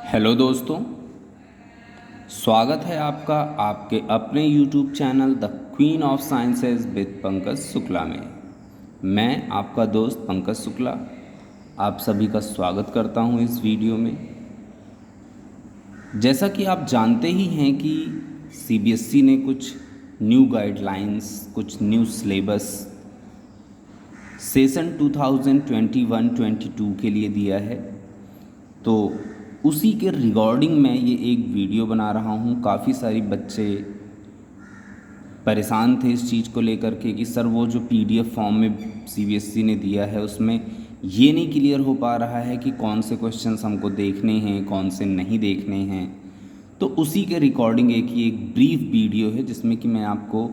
Hello दोस्तों, स्वागत है आपका आपके अपने YouTube channel the queen of sciences with Pankaj Shukla में। मैं आपका दोस्त पंकज शुक्ला आप सभी का स्वागत करता हूं इस वीडियो में। जैसा कि आप जानते ही हैं कि CBSE ने कुछ न्यू गाइडलाइंस, कुछ न्यू सिलेबस सेशन 2021-22 के लिए दिया है, तो उसी के रिगार्डिंग मैं ये एक वीडियो बना रहा हूँ। काफ़ी सारी बच्चे परेशान थे इस चीज़ को लेकर के कि सर वो जो PDF फॉर्म में CBSE ने दिया है उसमें ये नहीं क्लियर हो पा रहा है कि कौन से क्वेश्चंस हमको देखने हैं, कौन से नहीं देखने हैं। तो उसी के रिकॉर्डिंग एक ब्रीफ वीडियो है जिसमें कि मैं आपको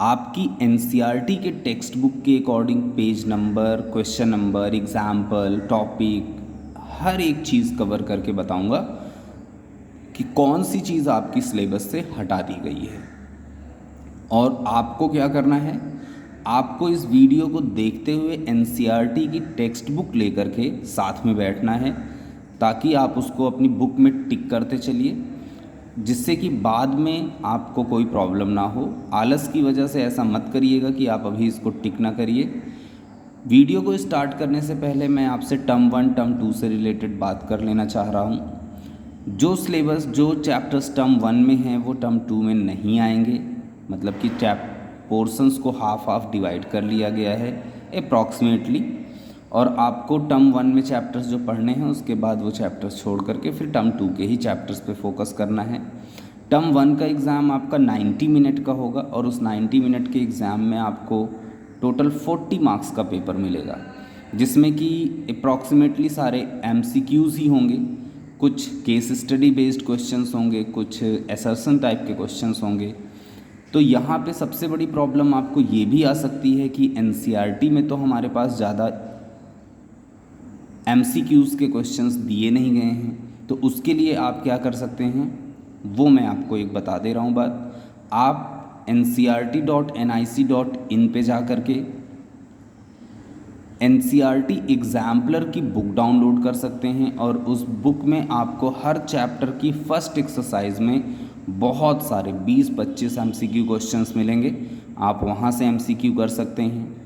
आपकी NCERT के टेक्स्ट बुक के according page number, question number, example, topic, हर एक चीज़ कवर करके बताऊंगा कि कौन सी चीज़ आपकी सिलेबस से हटा दी गई है। और आपको क्या करना है, आपको इस वीडियो को देखते हुए NCERT की टेक्स्ट बुक लेकर के साथ में बैठना है ताकि आप उसको अपनी बुक में टिक करते चलिए, जिससे कि बाद में आपको कोई प्रॉब्लम ना हो। आलस की वजह से ऐसा मत करिएगा कि आप अभी इसको टिक ना करिए। वीडियो को स्टार्ट करने से पहले मैं आपसे टर्म 1 टर्म 2 से रिलेटेड बात कर लेना चाह रहा हूँ। जो सिलेबस, जो चैप्टर्स टर्म 1 में हैं वो टर्म 2 में नहीं आएंगे, मतलब कि पोर्शंस को हाफ डिवाइड कर लिया गया है अप्रॉक्सीमेटली। और आपको टर्म 1 में चैप्टर्स जो पढ़ने हैं उसके बाद वो चैप्टर्स छोड़ करके फिर टर्म 2 के ही चैप्टर्स पे फोकस करना है। टर्म 1 का एग्ज़ाम आपका 90 मिनट का होगा और उस 90 मिनट के एग्ज़ाम में आपको टोटल 40 मार्क्स का पेपर मिलेगा, जिसमें कि अप्रॉक्सीमेटली सारे MCQs ही होंगे, कुछ केस स्टडी बेस्ड क्वेश्चंस होंगे, कुछ असर्शन टाइप के क्वेश्चंस होंगे। तो यहाँ पे सबसे बड़ी प्रॉब्लम आपको ये भी आ सकती है कि NCERT में तो हमारे पास ज़्यादा MCQs के क्वेश्चंस दिए नहीं गए हैं, तो उसके लिए आप क्या कर सकते हैं वो मैं आपको एक बता दे रहा हूँ बात। आप ncert.nic.in पे जा कर के NCERT एग्जाम्पलर की बुक डाउनलोड कर सकते हैं और उस बुक में आपको हर चैप्टर की फर्स्ट एक्सरसाइज में बहुत सारे 20-25 MCQ क्वेश्चंस मिलेंगे। आप वहाँ से MCQ कर सकते हैं।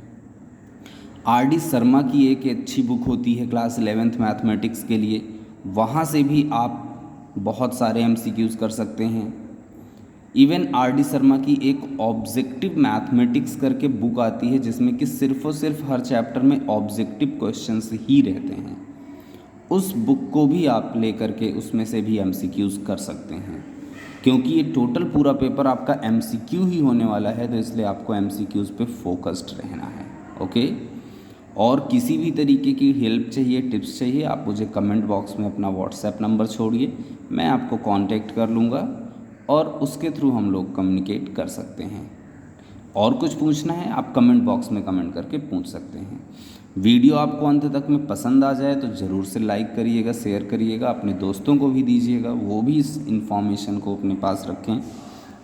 RD शर्मा की एक अच्छी बुक होती है क्लास 11th मैथमेटिक्स के लिए, वहाँ से भी आप बहुत सारे MCQs कर सकते हैं। इवन RD शर्मा की एक ऑब्जेक्टिव मैथमेटिक्स करके बुक आती है जिसमें कि सिर्फ और सिर्फ हर चैप्टर में ऑब्जेक्टिव क्वेश्चंस ही रहते हैं। उस बुक को भी आप ले करके उसमें से भी MCQs कर सकते हैं, क्योंकि ये टोटल पूरा पेपर आपका MCQ ही होने वाला है, तो इसलिए आपको MCQs पे फोकस्ड रहना है। ओके, और किसी भी तरीके की हेल्प चाहिए, टिप्स चाहिए, आप मुझे कमेंट बॉक्स में अपना WhatsApp नंबर छोड़िए, मैं आपको कांटेक्ट कर लूँगा और उसके थ्रू हम लोग कम्युनिकेट कर सकते हैं। और कुछ पूछना है आप कमेंट बॉक्स में कमेंट करके पूछ सकते हैं। वीडियो आपको अंत तक में पसंद आ जाए तो ज़रूर से लाइक करिएगा, शेयर करिएगा, अपने दोस्तों को भी दीजिएगा, वो भी इस इन्फॉर्मेशन को अपने पास रखें,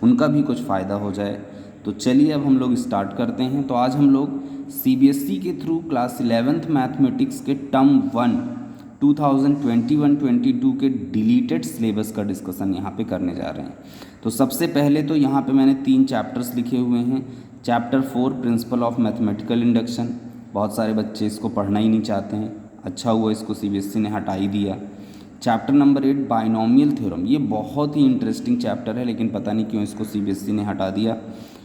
उनका भी कुछ फ़ायदा हो जाए। तो चलिए अब हम लोग स्टार्ट करते हैं। तो आज हम लोग CBSE के थ्रू क्लास 11th मैथमेटिक्स के टर्म 1 2021-22 के डिलीटेड सिलेबस का डिस्कशन यहाँ पे करने जा रहे हैं। तो सबसे पहले तो यहाँ पे मैंने 3 चैप्टर्स लिखे हुए हैं। Chapter 4 principle of mathematical induction, बहुत सारे बच्चे इसको पढ़ना ही नहीं चाहते हैं, अच्छा हुआ इसको CBSE ने हटा ही दिया। चैप्टर नंबर 8 बाइनोमियल थ्योरम, ये बहुत ही इंटरेस्टिंग चैप्टर है लेकिन पता नहीं क्यों इसको CBSE ने हटा दिया।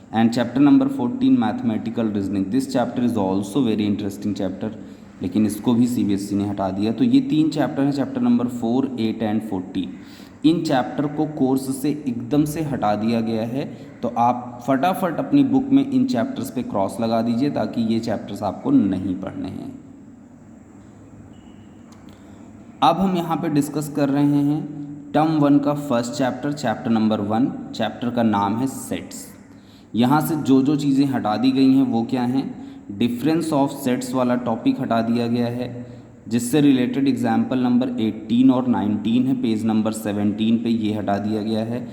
And chapter number 14 mathematical reasoning, this chapter is also very interesting chapter, लेकिन इसको भी CBSE ने हटा दिया। तो ये 3 चैप्टर हैं, chapter number 4, 8 and 14। In chapter को कोर्स से एकदम से हटा दिया गया है, तो आप फटाफट अपनी बुक में इन चैप्टर्स पे क्रॉस लगा दीजिए ताकि ये चैप्टर्स आपको नहीं पढ़ने हैं। अब हम यहाँ पे डिस्कस कर रहे हैं टर्म 1 का first chapter, chapter number 1। Chapter का नाम है सेट्स। यहाँ से जो जो चीज़ें हटा दी गई हैं वो क्या हैं, डिफरेंस ऑफ सेट्स वाला टॉपिक हटा दिया गया है, जिससे रिलेटेड एग्जाम्पल नंबर 18 और 19 है, पेज नंबर 17 पे ये हटा दिया गया है।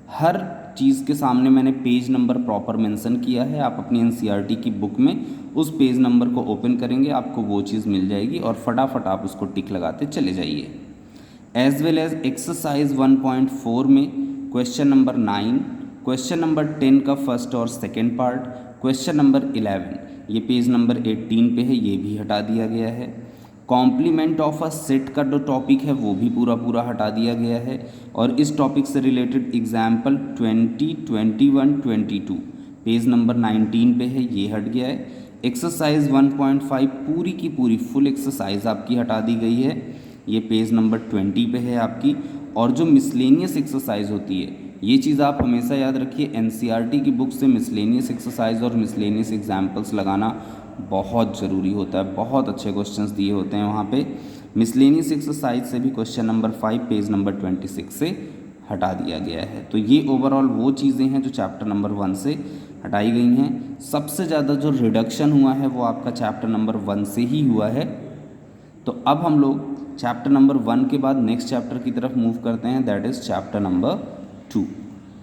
हर चीज़ के सामने मैंने पेज नंबर प्रॉपर मेंशन किया है। आप अपनी NCERT की बुक में उस पेज नंबर को ओपन करेंगे, आपको वो चीज़ मिल जाएगी और फटाफट आप उसको टिक लगाते चले जाइए। एज वेल एज एक्सरसाइज 1.4 में क्वेश्चन नंबर 9, क्वेश्चन नंबर 10 का फर्स्ट और सेकेंड पार्ट, क्वेश्चन नंबर 11 ये पेज नंबर 18 पे है, ये भी हटा दिया गया है। कॉम्प्लीमेंट ऑफ अ सेट का जो टॉपिक है वो भी पूरा पूरा हटा दिया गया है। और इस टॉपिक से रिलेटेड एग्जाम्पल 20, 21, 22 पेज नंबर 19 पे है, ये हट गया है। एक्सरसाइज 1.5 पूरी की पूरी फुल एक्सरसाइज आपकी हटा दी गई है, ये पेज नंबर 20 पे है आपकी। और जो मिसलेनियस एक्सरसाइज होती है, ये चीज़ आप हमेशा याद रखिए, एनसीईआरटी की बुक से मिसलेनियस एक्सरसाइज और मिसलेनियस एग्जाम्पल्स लगाना बहुत ज़रूरी होता है। बहुत अच्छे क्वेश्चंस दिए होते हैं वहाँ पे। मिसलेनियस एक्सरसाइज से भी क्वेश्चन नंबर 5 पेज नंबर 26 से हटा दिया गया है। तो ये ओवरऑल वो चीज़ें हैं जो चैप्टर नंबर 1 से हटाई गई हैं। सबसे ज़्यादा जो रिडक्शन हुआ है वो आपका चैप्टर नंबर 1 से ही हुआ है। तो अब हम लोग चैप्टर नंबर 1 के बाद नेक्स्ट चैप्टर की तरफ मूव करते हैं, दैट इज़ चैप्टर नंबर 2।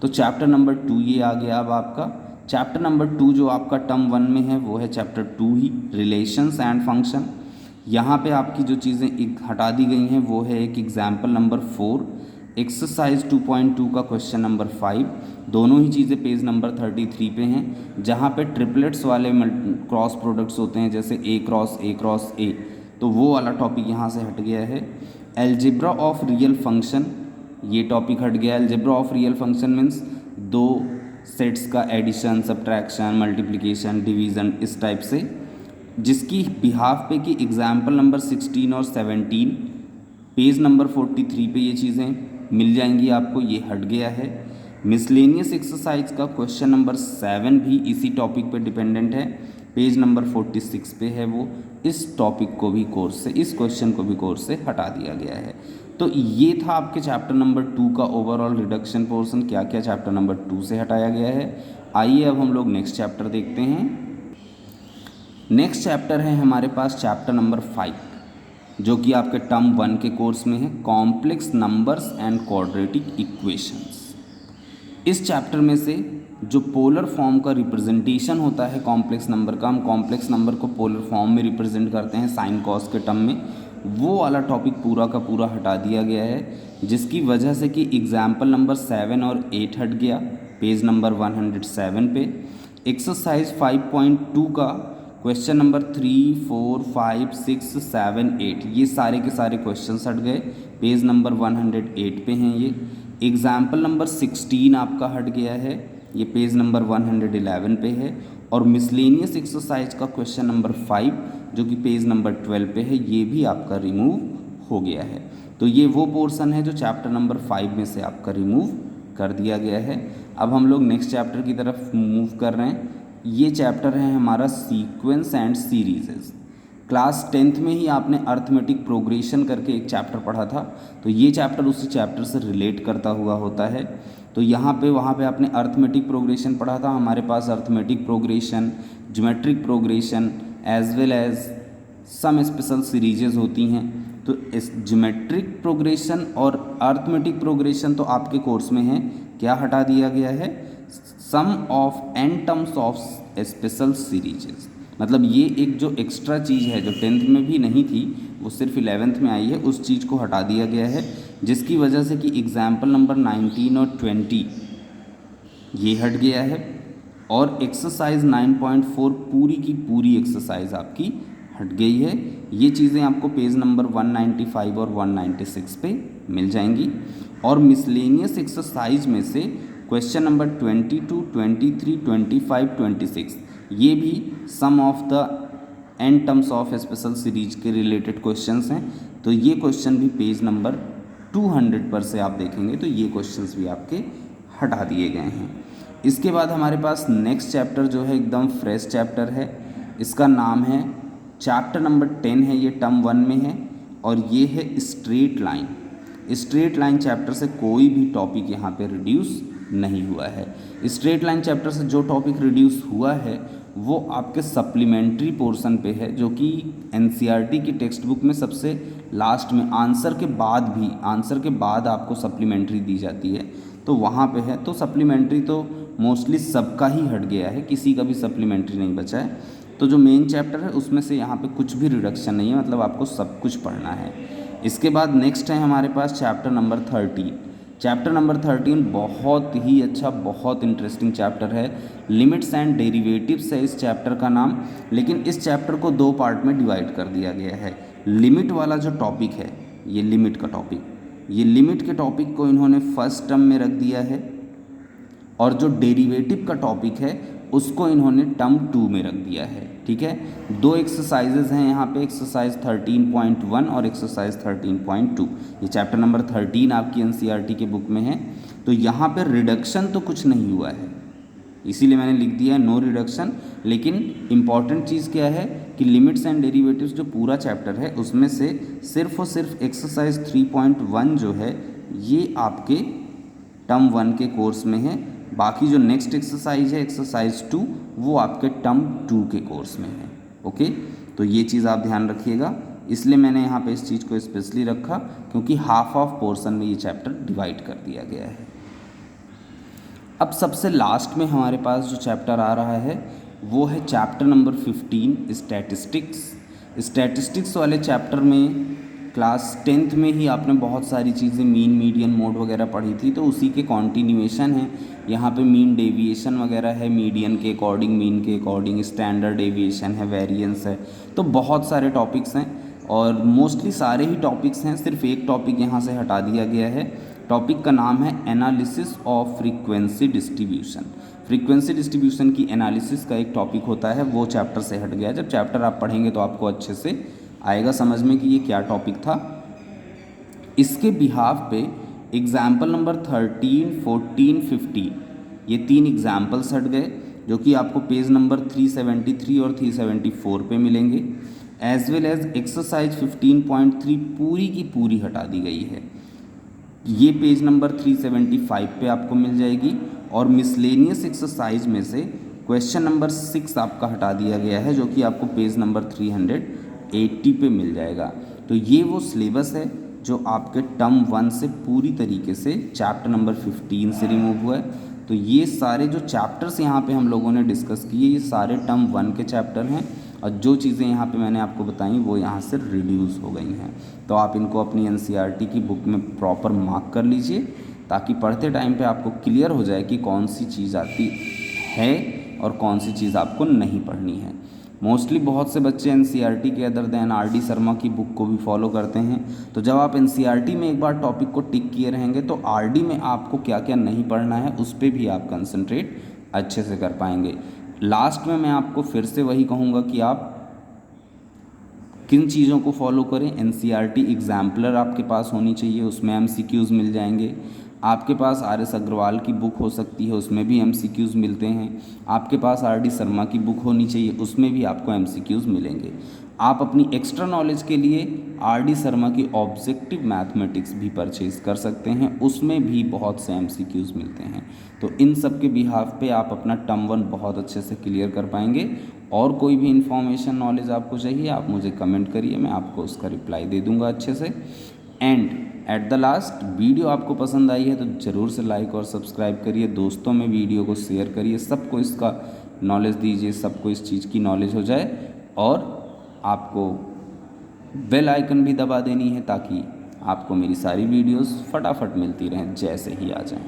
तो चैप्टर नंबर 2 ये आ गया अब आपका। चैप्टर नंबर 2 जो आपका टर्म 1 में है वो है chapter 2 he, relations and function. यहाँ पे आपकी जो चीज़ें हटा दी गई हैं वो है एक एग्जाम्पल नंबर 4, एक्सरसाइज 2.2 का क्वेश्चन नंबर 5, दोनों ही चीज़ें पेज नंबर 33 पे हैं, जहाँ पे ट्रिपलेट्स वाले क्रॉस प्रोडक्ट्स होते हैं, जैसे ए क्रॉस ए, तो वो वाला टॉपिक यहाँ से हट गया है। एल्जेब्रा ऑफ रियल फंक्शन, ये टॉपिक हट गया। Algebra of real function means दो सेट्स का एडिशन, सब्ट्रैक्शन, मल्टीप्लिकेशन, डिवीज़न, इस टाइप से, जिसकी बिहाफ पे कि एग्जाम्पल नंबर 16 और 17 पेज नंबर 43 पे ये चीज़ें मिल जाएंगी आपको, ये हट गया है। मिसलेनियस एक्सरसाइज का क्वेश्चन नंबर 7 भी इसी टॉपिक पे डिपेंडेंट है, पेज नंबर 46 पे है वो। इस टॉपिक को भी कोर्स से, इस क्वेश्चन को भी कोर्स से हटा दिया गया है। तो ये था आपके चैप्टर नंबर 2 का ओवरऑल रिडक्शन पोर्शन, क्या क्या चैप्टर नंबर 2 से हटाया गया है। आइए अब हम लोग नेक्स्ट चैप्टर देखते हैं। नेक्स्ट चैप्टर है हमारे पास चैप्टर नंबर 5, जो कि आपके टर्म 1 के कोर्स में है, complex numbers and quadratic equations. इस चैप्टर में से जो पोलर फॉर्म का रिप्रेजेंटेशन होता है कॉम्प्लेक्स नंबर का, हम कॉम्प्लेक्स नंबर को पोलर फॉर्म में रिप्रेजेंट करते हैं साइन कॉस के टर्म में, वो वाला टॉपिक पूरा का पूरा हटा दिया गया है, जिसकी वजह से कि एग्जाम्पल नंबर 7 और 8 हट गया, पेज नंबर 107 पे। एक्सरसाइज 5.2 का क्वेश्चन नंबर 3, 4, 5, 6, 7, 8 ये सारे के सारे क्वेश्चन हट गए, पेज नंबर 108 पे हैं ये। एग्जाम्पल नंबर 16 आपका हट गया है, ये पेज नंबर 111 पे है। और मिसलेनियस एक्सरसाइज का क्वेश्चन नंबर 5 जो कि पेज नंबर 12 पे है, ये भी आपका रिमूव हो गया है। तो ये वो पोर्शन है जो चैप्टर नंबर 5 में से आपका रिमूव कर दिया गया है। अब हम लोग नेक्स्ट चैप्टर की तरफ मूव कर रहे हैं। ये चैप्टर है हमारा सीक्वेंस एंड सीरीजेस। क्लास 10th में ही आपने अर्थमेटिक प्रोग्रेशन करके एक चैप्टर पढ़ा था, तो ये चैप्टर उसी चैप्टर से रिलेट करता हुआ होता है। तो यहाँ पे वहाँ पे आपने अर्थमेटिक प्रोग्रेशन पढ़ा था। हमारे पास arithmetic progression, geometric progression as well as some special series होती हैं। तो इस ज्योमेट्रिक प्रोग्रेशन और अर्थमेटिक प्रोग्रेशन तो आपके कोर्स में है, क्या हटा दिया गया है, sum of n terms of special series. मतलब ये एक जो एक्स्ट्रा चीज़ है जो 10th में भी नहीं थी, वो सिर्फ 11th में आई है, उस चीज़ को हटा दिया गया है, जिसकी वजह से कि एग्जाम्पल नंबर 19 और 20 ये हट गया है। और एक्सरसाइज 9.4 पूरी की पूरी एक्सरसाइज आपकी हट गई है। ये चीज़ें आपको पेज नंबर 195 और 196 पे मिल जाएंगी। और मिसलेनियस एक्सरसाइज में से क्वेश्चन नंबर 22, 23, 25, 26 ये भी sum of the n terms of special series के रिलेटेड क्वेश्चंस हैं। तो ये क्वेश्चन भी पेज नंबर 200 पर से आप देखेंगे तो ये क्वेश्चंस भी आपके हटा दिए गए हैं। इसके बाद हमारे पास नेक्स्ट चैप्टर जो है एकदम फ्रेश चैप्टर है, इसका नाम है चैप्टर नंबर 10 है, ये टर्म 1 में है और ये है straight line. Straight line chapter से कोई भी टॉपिक यहाँ पे रिड्यूस नहीं हुआ है। स्ट्रेट लाइन चैप्टर से जो टॉपिक रिड्यूस हुआ है वो आपके सप्लीमेंट्री पोर्शन पे है, जो कि एनसीईआरटी की टेक्स्ट बुक में सबसे लास्ट में आंसर के बाद आपको सप्लीमेंट्री दी जाती है, तो वहाँ पे है। तो सप्लीमेंट्री तो मोस्टली सबका ही हट गया है, किसी का भी सप्लीमेंट्री नहीं बचा है। तो जो मेन चैप्टर है उसमें से यहाँ पे कुछ भी रिडक्शन नहीं है, मतलब आपको सब कुछ पढ़ना है। इसके बाद नेक्स्ट है हमारे पास चैप्टर नंबर 13। चैप्टर नंबर 13 बहुत ही अच्छा, बहुत इंटरेस्टिंग चैप्टर है। लिमिट्स एंड डेरिवेटिव्स है इस चैप्टर का नाम, लेकिन इस चैप्टर को 2 पार्ट में डिवाइड कर दिया गया है। लिमिट वाला जो टॉपिक है, ये लिमिट का टॉपिक, ये लिमिट के टॉपिक को इन्होंने फर्स्ट टर्म में रख दिया है, और जो डेरिवेटिव का टॉपिक है उसको इन्होंने टर्म 2 में रख दिया है। ठीक है, 2 एक्सरसाइजेज हैं यहाँ पे, एक्सरसाइज 13.1 और एक्सरसाइज 13.2। ये चैप्टर नंबर 13 आपकी एनसीईआरटी के बुक में है। तो यहाँ पे रिडक्शन तो कुछ नहीं हुआ है, इसीलिए मैंने लिख दिया नो रिडक्शन। लेकिन इम्पॉर्टेंट चीज़ क्या है कि लिमिट्स एंड डेरिवेटिव्स जो पूरा चैप्टर है उसमें से सिर्फ और सिर्फ एक्सरसाइज 3.1 जो है ये आपके टर्म 1 के कोर्स में है। बाकी जो नेक्स्ट एक्सरसाइज है एक्सरसाइज 2 वो आपके टर्म 2 के कोर्स में है। ओके, तो ये चीज़ आप ध्यान रखिएगा, इसलिए मैंने यहाँ पे इस चीज़ को स्पेशली रखा क्योंकि हाफ ऑफ पोर्शन में ये चैप्टर डिवाइड कर दिया गया है। अब सबसे लास्ट में हमारे पास जो चैप्टर आ रहा है वो है चैप्टर नंबर 15 स्टैटिस्टिक्स। स्टैटिस्टिक्स वाले चैप्टर में क्लास 10th में ही आपने बहुत सारी चीज़ें मीन मीडियन मोड वगैरह पढ़ी थी, तो उसी के कॉन्टिन्यूएशन है। यहाँ पे मीन डेविएशन वगैरह है, मीडियन के अकॉर्डिंग, मीन के अकॉर्डिंग, स्टैंडर्ड डेविएशन है, वेरिएंस है, तो बहुत सारे टॉपिक्स हैं और मोस्टली सारे ही टॉपिक्स हैं। सिर्फ एक टॉपिक यहाँ से हटा दिया गया है, टॉपिक का नाम है analysis of frequency distribution. Frequency distribution की एनालिसिस का एक टॉपिक होता है, वो चैप्टर से हट गया। जब चैप्टर आप पढ़ेंगे तो आपको अच्छे से आएगा समझ में कि ये क्या टॉपिक था। इसके बिहाफ पे एग्जाम्पल नंबर 13, 14, 15 ये 3 एग्जाम्पल्स हट गए, जो कि आपको पेज नंबर 373 और 374 पे मिलेंगे। एज वेल एज एक्सरसाइज 15.3 पूरी की पूरी हटा दी गई है, ये पेज नंबर 375 पे आपको मिल जाएगी। और मिसलेनियस एक्सरसाइज में से क्वेश्चन नंबर 6 आपका हटा दिया गया है, जो कि आपको पेज नंबर 380 पे मिल जाएगा। तो ये वो सिलेबस है जो आपके टर्म 1 से पूरी तरीके से चैप्टर नंबर 15 से रिमूव हुआ है। तो ये सारे जो चैप्टर्स यहाँ पे हम लोगों ने डिस्कस किए ये सारे टर्म 1 के चैप्टर हैं, और जो चीज़ें यहाँ पे मैंने आपको बताई वो यहाँ से रिड्यूस हो गई हैं। तो आप इनको अपनी एनसीईआरटी की बुक में प्रॉपर मार्क कर लीजिए, ताकि पढ़ते टाइम पे आपको क्लियर हो जाए कि कौन सी चीज़ आती है और कौन सी चीज़ आपको नहीं पढ़नी है। मोस्टली बहुत से बच्चे एनसीईआरटी के अदर देन आरडी शर्मा की बुक को भी फॉलो करते हैं। तो जब आप एनसीईआरटी में एक बार टॉपिक को टिक किए रहेंगे तो आरडी में आपको क्या क्या नहीं पढ़ना है उस पर भी आप कंसंट्रेट अच्छे से कर पाएंगे। लास्ट में मैं आपको फिर से वही कहूँगा कि आप किन चीज़ों को फॉलो करें। एनसीईआरटी एग्जाम्पलर आपके पास होनी चाहिए, उसमें एमसीक्यूज़ मिल जाएंगे। आपके पास आर.एस. अग्रवाल की बुक हो सकती है, उसमें भी एमसीक्यूज़ मिलते हैं। आपके पास आर.डी. शर्मा की बुक होनी चाहिए, उसमें भी आपको एमसीक्यूज़ मिलेंगे। आप अपनी एक्स्ट्रा नॉलेज के लिए आर.डी. शर्मा की ऑब्जेक्टिव मैथमेटिक्स भी परचेज़ कर सकते हैं, उसमें भी बहुत से एमसीक्यूज़ मिलते हैं। तो इन सब के बिहाफ पे आप अपना टर्म 1 बहुत अच्छे से क्लियर कर पाएंगे। और कोई भी इन्फॉर्मेशन नॉलेज आपको चाहिए आप मुझे कमेंट करिए, मैं आपको उसका रिप्लाई दे दूंगा अच्छे से। And at the last, video आपको पसंद आई है तो ज़रूर से लाइक और सब्सक्राइब करिए, दोस्तों में वीडियो को शेयर करिए, सबको इसका नॉलेज दीजिए, सबको इस चीज़ की नॉलेज हो जाए। और आपको बेल आइकन भी दबा देनी है ताकि आपको मेरी सारी वीडियोस फटाफट मिलती रहें जैसे ही आ जाएं।